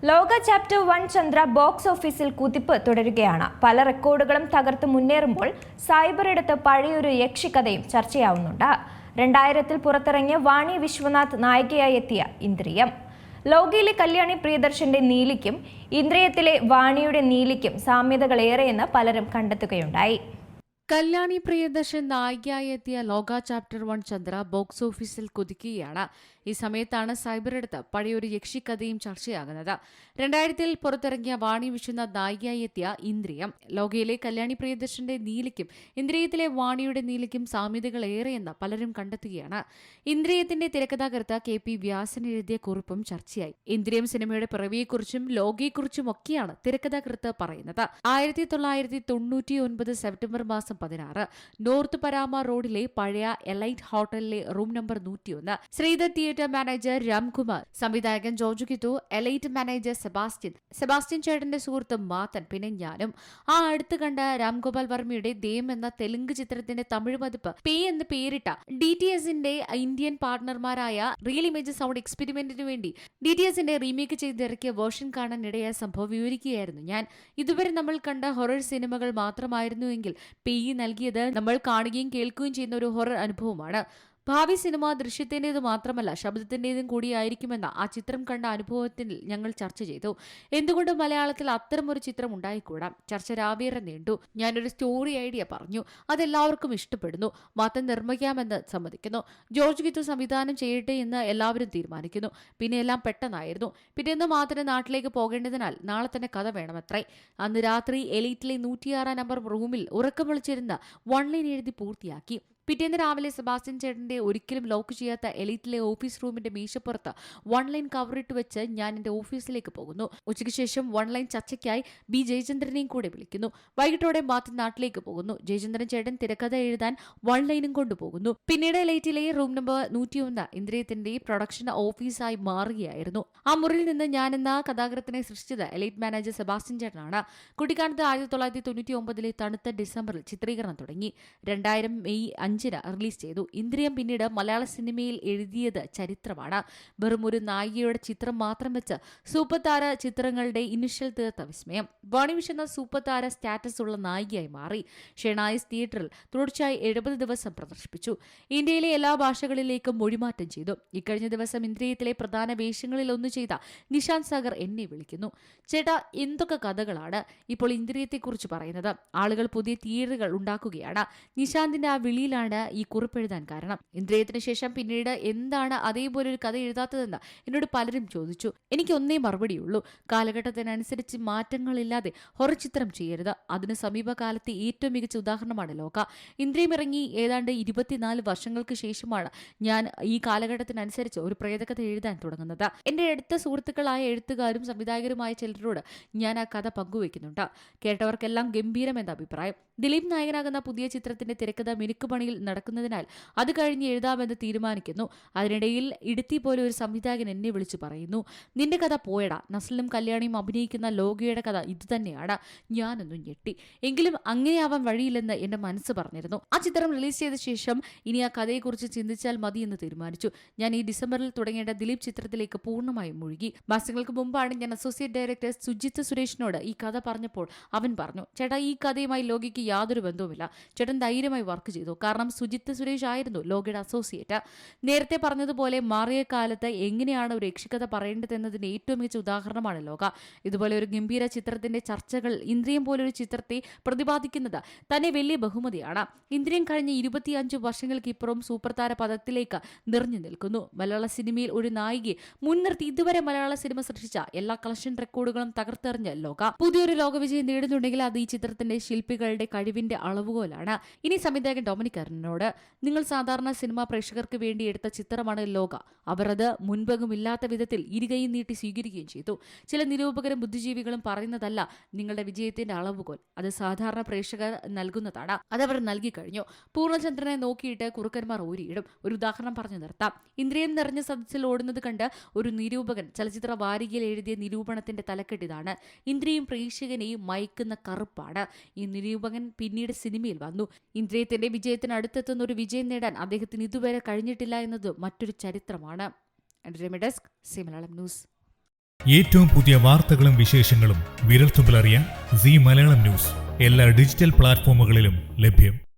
ലോക chapter 1 Chandra box ഓഫീസിൽ കുതിപ്പ് തുടരുകയാണ്. പല റെക്കോർഡുകളും തകർത്ത് മുന്നേറുമ്പോൾ സൈബറിടത്ത് പഴയൊരു യക്ഷിക്കഥയും ചർച്ചയാവുന്നുണ്ട്. 2000-ൽ പുറത്തിറങ്ങിയ വാണി വിശ്വനാഥ് നായികയായി എത്തിയ ഇന്ദ്രിയം. ലോകയിലെ കല്യാണി പ്രിയദർശന്റെ നീലിക്കും ഇന്ദ്രിയത്തിലെ വാണിയുടെ നീലിക്കും സാമ്യതകളേറെയെന്ന് പലരും കണ്ടെത്തുകയുണ്ടായി. കല്യാണി പ്രിയദർശൻ നായികയായി എത്തിയ ലോക ചാപ്റ്റർ 1 ചന്ദ്ര ബോക്സ് ഓഫീസിൽ കുതിക്കുകയാണ്. ഈ സമയത്താണ് സൈബറിടത്ത് പഴയൊരു യക്ഷിക്കഥയും ചർച്ചയാകുന്നത്. 2000-ൽ പുറത്തിറങ്ങിയ വാണി വിശ്വനാഥ് നായികയായി എത്തിയ ഇന്ദ്രിയം. ലോകയിലെ കല്യാണി പ്രിയദർശന്റെ നീലിക്കും ഇന്ദ്രിയത്തിലെ വാണിയുടെ നീലിക്കും സാമ്യതകളേറെയെന്ന് പലരും കണ്ടെത്തുകയാണ്. ഇന്ദ്രിയത്തിന്റെ തിരക്കഥാകൃത്ത് KP വ്യാസൻ എഴുതിയ കുറിപ്പും ചർച്ചയായി. ഇന്ദ്രിയം സിനിമയുടെ പിറവിയെക്കുറിച്ചും ലോകയെക്കുറിച്ചുമൊക്കെയാണ് തിരക്കഥാകൃത്ത് പറയുന്നത്. 1999 സെപ്റ്റംബർ മാസം 16 നോർത്ത് പരാമ റോഡിലെ പഴയ എലൈറ്റ് ഹോട്ടലിലെ room number 101 Sridhar theatre manager Ramkumar, സംവിധായകൻ George Kithu, Elite manager Sebastian ചേട്ടന്റെ സുഹൃത്ത് മാത്തൻ, പിന്നെ ഞാനും. ആ അടുത്ത് കണ്ട രാംഗോപാൽ വർമ്മയുടെ ദേം എന്ന തെലുങ്ക് ചിത്രത്തിന്റെ തമിഴ് പതിപ്പ് പേ എന്ന് പേരിട്ട DTSന്റെ ഇന്ത്യൻ പാർട്ണർമാരായ റിയൽ ഇമേജ് സൗണ്ട് എക്സ്പെരിമെന്റിനു വേണ്ടി DTSന്റെ റീമേക്ക് ചെയ്തിറക്കിയ വേർഷൻ കാണാൻ ഇടയായ സംഭവം വിവരിക്കുകയായിരുന്നു ഞാൻ. ഇതുവരെ നമ്മൾ കണ്ട ഹൊറർ സിനിമകൾ മാത്രമായിരുന്നുവെങ്കിൽ പേയ് നൽകിയത് നമ്മൾ കാണുകയും കേൾക്കുകയും ചെയ്യുന്ന ഒരു ഹൊറർ അനുഭവമാണ്. ഭാവി സിനിമ ദൃശ്യത്തിൻ്റെത് മാത്രമല്ല ശബ്ദത്തിൻ്റെതും കൂടിയായിരിക്കുമെന്ന ആ ചിത്രം കണ്ട അനുഭവത്തിൽ ഞങ്ങൾ ചർച്ച ചെയ്തു. എന്തുകൊണ്ട് മലയാളത്തിൽ അത്തരമൊരു ചിത്രം ഉണ്ടായിക്കൂടാം? ചർച്ച രാവേറെ നീണ്ടു. ഞാനൊരു സ്റ്റോറി ഐഡിയ പറഞ്ഞു. അതെല്ലാവർക്കും ഇഷ്ടപ്പെടുന്നു. മാത്രം നിർമ്മിക്കാമെന്ന് സമ്മതിക്കുന്നു. ജോർജ് കിത്തു സംവിധാനം ചെയ്യട്ടെ എന്ന് എല്ലാവരും തീരുമാനിക്കുന്നു. പിന്നെ എല്ലാം പെട്ടെന്നായിരുന്നു. പിറ്റേന്ന് മാത്രം നാട്ടിലേക്ക് പോകേണ്ടതിനാൽ നാളെ തന്നെ കഥ വേണമത്രേ. അന്ന് രാത്രി എലൈറ്റിലെ 106 നമ്പർ റൂമിൽ ഉറക്കം വിളിച്ചിരുന്ന് 1 ലൈൻ എഴുതി പൂർത്തിയാക്കി. പിറ്റേന്ന് രാവിലെ സെബാസ്റ്റ്യൻ ചേട്ടന്റെ ഒരിക്കലും ലോക്ക് ചെയ്യാത്ത എലൈറ്റിലെ ഓഫീസ് റൂമിന്റെ മീശപ്പുറത്ത് 1 ലൈൻ കവറിട്ട് വെച്ച് ഞാൻ എന്റെ ഓഫീസിലേക്ക് പോകുന്നു. ഉച്ചയ്ക്ക് ശേഷം 1 ലൈൻ ചർച്ചയ്ക്കായി B ജയചന്ദ്രനെയും കൂടെ വിളിക്കുന്നു. വൈകിട്ടോടെ മാറ്റി നാട്ടിലേക്ക് പോകുന്നു. ജയചന്ദ്രൻ ചേട്ടൻ തിരക്കഥ എഴുതാൻ 1 ലൈനും കൊണ്ടുപോകുന്നു. പിന്നീട് എലൈറ്റിലെ റൂം നമ്പർ 101 ഇന്ദ്രിയത്തിന്റെ പ്രൊഡക്ഷൻ ഓഫീസായി മാറുകയായിരുന്നു. ആ മുറിയിൽ നിന്ന് ഞാൻ എന്ന കഥാകൃത്തിനെ സൃഷ്ടിച്ചത് എലൈറ്റ് മാനേജർ സെബാസ്റ്റ്യൻ ചേട്ടനാണ്. കുട്ടിക്കാലത്ത് 1999 തണുത്ത ഡിസംബറിൽ ചിത്രീകരണം തുടങ്ങി. 2000 മെയ് 5 റിലീസ് ചെയ്തു. ഇന്ദ്രിയം പിന്നീട് മലയാള സിനിമയിൽ എഴുതിയത് ചരിത്രമാണ്. വെറും ഒരു നായികയുടെ ചിത്രം മാത്രം വെച്ച് സൂപ്പർ താര ചിത്രങ്ങളുടെ ഇനിഷ്യൽ തീർത്ത വിസ്മയം. വാണി വിശ്വനാഥ് സൂപ്പർ താര സ്റ്റാറ്റസ് ഉള്ള നായികയായി മാറി. ഷെനായിസ് തിയേറ്ററിൽ തുടർച്ചയായി 70 ദിവസം പ്രദർശിപ്പിച്ചു. ഇന്ത്യയിലെ എല്ലാ ഭാഷകളിലേക്കും മൊഴിമാറ്റം ചെയ്തു. ഇക്കഴിഞ്ഞ ദിവസം ഇന്ദ്രിയത്തിലെ പ്രധാന വേഷങ്ങളിൽ ഒന്ന് ചെയ്ത നിശാന്ത് സാഗർ എന്നെ വിളിക്കുന്നു. ചേട്ടാ, എന്തൊക്കെ കഥകളാണ് ഇപ്പോൾ ഇന്ദ്രിയത്തെക്കുറിച്ച് പറയുന്നത്? ആളുകൾ പുതിയ തിയേറ്ററുകൾ ഉണ്ടാക്കുകയാണ്. നിശാന്തിന്റെ ആ വിളിയിലാണ് ഈ കുറിപ്പെഴുതാൻ കാരണം. ഇന്ദ്രിയത്തിന് ശേഷം പിന്നീട് എന്താണ് അതേപോലെ ഒരു കഥ എഴുതാത്തതെന്ന് എന്നോട് പലരും ചോദിച്ചു. എനിക്ക് ഒന്നേ മറുപടിയുള്ളൂ. കാലഘട്ടത്തിനനുസരിച്ച് മാറ്റങ്ങളില്ലാതെ ഹൊറർ ചിത്രം ചെയ്യരുത്. അതിന് സമീപകാലത്തെ ഏറ്റവും മികച്ച ഉദാഹരണമാണ് ലോക. ഇന്ദ്രിയം ഇറങ്ങി ഏതാണ്ട് 24 വർഷങ്ങൾക്ക് ശേഷമാണ് ഞാൻ ഈ കാലഘട്ടത്തിനനുസരിച്ച് ഒരു പ്രേതകഥ എഴുതാൻ തുടങ്ങുന്നത്. എന്റെ അടുത്ത സുഹൃത്തുക്കളായ എഴുത്തുകാരും സംവിധായകരുമായ ചിലരോട് ഞാൻ ആ കഥ പങ്കുവയ്ക്കുന്നുണ്ട്. കേട്ടവർക്കെല്ലാം ഗംഭീരമെന്ന അഭിപ്രായം. ദിലീപ് നായകനാകുന്ന പുതിയ ചിത്രത്തിന്റെ തിരക്കഥ മിനുക്കുപണിയിൽ നടക്കുന്നതിനാൽ അത് കഴിഞ്ഞ് എഴുതാമെന്ന് തീരുമാനിക്കുന്നു. അതിനിടയിൽ ഇടുത്തി പോലെ ഒരു സംവിധായകൻ എന്നെ വിളിച്ചു പറയുന്നു, നിന്റെ കഥ പോയടാ, നസ്ലിനും കല്യാണിയും അഭിനയിക്കുന്ന ലോകയുടെ കഥ ഇതുതന്നെയാണ്. ഞാനൊന്നും ഞെട്ടി. എങ്കിലും അങ്ങനെയാവാൻ വഴിയില്ലെന്ന് എന്റെ മനസ്സ് പറഞ്ഞിരുന്നു. ആ ചിത്രം റിലീസ് ചെയ്ത ശേഷം ഇനി ആ കഥയെക്കുറിച്ച് ചിന്തിച്ചാൽ മതി എന്ന് തീരുമാനിച്ചു. ഞാൻ ഈ ഡിസംബറിൽ തുടങ്ങേണ്ട ദിലീപ് ചിത്രത്തിലേക്ക് പൂർണ്ണമായും മുഴുകി. മാസങ്ങൾക്ക് മുമ്പാണ് ഞാൻ അസോസിയേറ്റ് ഡയറക്ടർ സുജിത്ത് സുരേഷിനോട് ഈ കഥ പറഞ്ഞപ്പോൾ അവൻ പറഞ്ഞു, ചേട്ടാ, ഈ കഥയുമായി ലോകയ്ക്ക് യാതൊരു ബന്ധവുമില്ല. ചേട്ടൻ ധൈര്യമായി വർക്ക് ചെയ്തു. കാരണം സുജിത്ത് സുരേഷ് ആയിരുന്നു ലോകയുടെ അസോസിയേറ്റ്. നേരത്തെ പറഞ്ഞതുപോലെ മാറിയ കാലത്ത് എങ്ങനെയാണ് ഒരു യക്ഷിക്കഥ പറയേണ്ടതെന്നതിന് ഏറ്റവും മികച്ച ഉദാഹരണമാണ് ലോക. ഇതുപോലെ ഒരു ഗംഭീര ചിത്രത്തിന്റെ ചർച്ചകൾ ഇന്ദ്രിയം പോലൊരു ചിത്രത്തെ പ്രതിപാദിക്കുന്നത് തന്നെ വലിയ ബഹുമതിയാണ്. ഇന്ദ്രിയം കഴിഞ്ഞ 25 വർഷങ്ങൾക്ക് ഇപ്പുറം സൂപ്പർ താര പദത്തിലേക്ക് നിറഞ്ഞു നിൽക്കുന്നു. മലയാള സിനിമയിൽ ഒരു നായികയെ മുൻനിർത്തി ഇതുവരെ മലയാള സിനിമ സൃഷ്ടിച്ച എല്ലാ കളക്ഷൻ റെക്കോർഡുകളും തകർത്തെറിഞ്ഞ ലോക പുതിയൊരു ലോകവിജയം നേടുന്നുണ്ടെങ്കിൽ അത് ഈ ചിത്രത്തിന്റെ ശില്പികളുടെ കഴിവിന്റെ അളവുകോലാണ്. ഇനി സംവിധായകൻ ഡൊമിനിക് അരുണിനോട്, നിങ്ങൾ സാധാരണ സിനിമാ പ്രേക്ഷകർക്ക് വേണ്ടി എടുത്ത ചിത്രമാണ് ലോക. അവർ അത് മുൻപെങ്ങുമില്ലാത്ത വിധത്തിൽ ഇരുകൈയും നീട്ടി സ്വീകരിക്കുകയും ചെയ്തു. ചില നിരൂപകരും ബുദ്ധിജീവികളും പറയുന്നതല്ല നിങ്ങളുടെ വിജയത്തിന്റെ അളവുകോൽ, അത് സാധാരണ പ്രേക്ഷകർ നൽകുന്നതാണ്. അതവർ നൽകി കഴിഞ്ഞു. പൂർണ്ണചന്ദ്രനെ നോക്കിയിട്ട് കുറുക്കന്മാർ ഊരിയിടും. ഒരു ഉദാഹരണം പറഞ്ഞു നിർത്താം. ഇന്ദ്രിയം നിറഞ്ഞ സദസ്സിൽ ഓടുന്നത് കണ്ട് ഒരു നിരൂപകൻ ചലച്ചിത്ര വാരികയിൽ എഴുതിയ നിരൂപണത്തിന്റെ തലക്കെട്ടിതാണ്, ഇന്ദ്രിയം പ്രേക്ഷകനെയും മയക്കുന്ന കറുപ്പാണ്. ഈ നിരൂപകൻ പിന്നീട് സിനിമയിൽ വന്നു. ഇന്ദ്രിയത്തിന്റെ വിജയത്തിന് അടുത്തെത്തുന്ന ഒരു വിജയം നേടാൻ അദ്ദേഹത്തിന് ഇതുവരെ കഴിഞ്ഞിട്ടില്ല എന്നത് മറ്റൊരു ചരിത്രമാണ്. Desk C Malayalam news. ഏറ്റവും പുതിയ വാർത്തകളും വിശേഷങ്ങളും വിരൽത്തുമ്പിലറിയാൻ സീ മലയാളം ന്യൂസ് എല്ലാ ഡിജിറ്റൽ പ്ലാറ്റ്ഫോമുകളിലും ലഭ്യം.